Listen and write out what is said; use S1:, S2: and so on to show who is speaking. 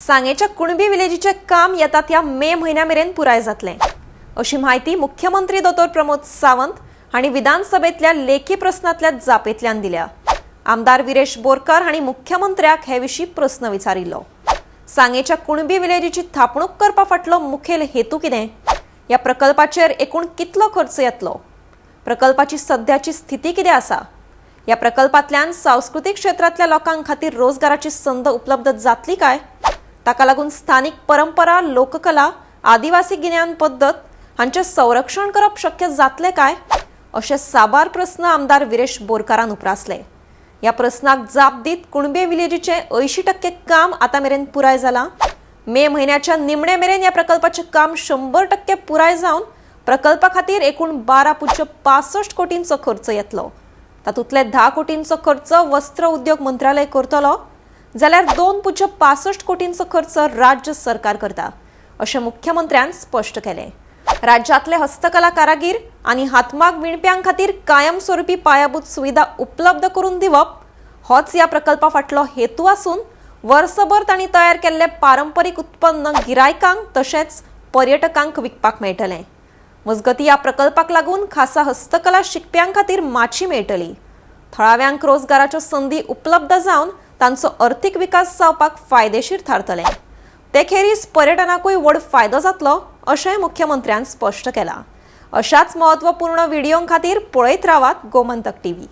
S1: सांगेच्या कुणबी विलेजीचे काम येता त्या मे महिन्यामेरेन पुराय जातले अशी माहिती मुख्यमंत्री डॉ. प्रमोद सावंत हांणी विधानसभेतल्या लेखी प्रस्नातल्या जापेंतल्यान दिल्या। आमदार विरेश बोरकार हांणी मुख्यमंत्र्याक हे विशीं प्रस्न विचारिल्लो। सांगेच्या कुणबी विलेजीची थापणूक करपा फाटलो मुखेल हेतू कितें? या प्रकल्पाचेर एकूण कितलो खर्च येतलो? प्रकल्पाची सध्याची स्थिती कितें आसा? या प्रकल्पांतल्यान सांस्कृतीक क्षेत्रांतल्या लोकांक खातीर रोजगाराची संद उपलब्ध जातली काय? ताका लागून स्थानिक परंपरा, लोककला, आदिवासी गिन्यान पद्दत हांचे संरक्षण करप शक्य जातले काय? अशे साबार प्रस्न आमदार विरेश बोरकारान उप्रासले। या प्रस्नाक जाप दीत कुणबे विलेजीचे 80% काम आतां मेरेन पुराय जालां। मे म्हयन्याच्या निमणे मेरेन या प्रकल्पाचें काम 100% पुराय जावन प्रकल्पा खातीर एकूण 12.65 कोटींचो खर्च येतलो। तातूंतले 10 कोटींचो खर्च वस्त्र उद्योग मंत्रालय करतलो, जाल्यार 2.65 कोटींचो खर्च राज्य सरकार करता, अशें मुख्यमंत्र्यान स्पश्ट केलें। राज्यांतले हस्तकला कारागीर आनी हातमाग विणप्यां खातीर कायमस्वरुपी पायाभूत सुविधा उपलब्ध करून दिवप होच या प्रकल्पा फाटलो हेतू आसून वर्सभर तांणी तयार केल्ले पारंपरीक उत्पन्न गिरायकांक तशेंच पर्यटकांक विकपाक मेळटलें। मजगतीं ह्या प्रकल्पाक लागून खासा हस्तकला शिकप्यां खातीर माची मेळटली। थळाव्यांक रोजगाराच्यो संदी उपलब्ध जावन तांचो अर्थीक विकास जावपाक फायदेशीर थारतलें। ते खेरीज पर्यटनाकूय व्हड फायदो जातलो अशेंय मुख्यमंत्र्यान स्पश्ट केलां। अशाच म्हत्वपूर्ण व्हिडिओ खातीर पळयत रावात गोमंतक टीव्ही।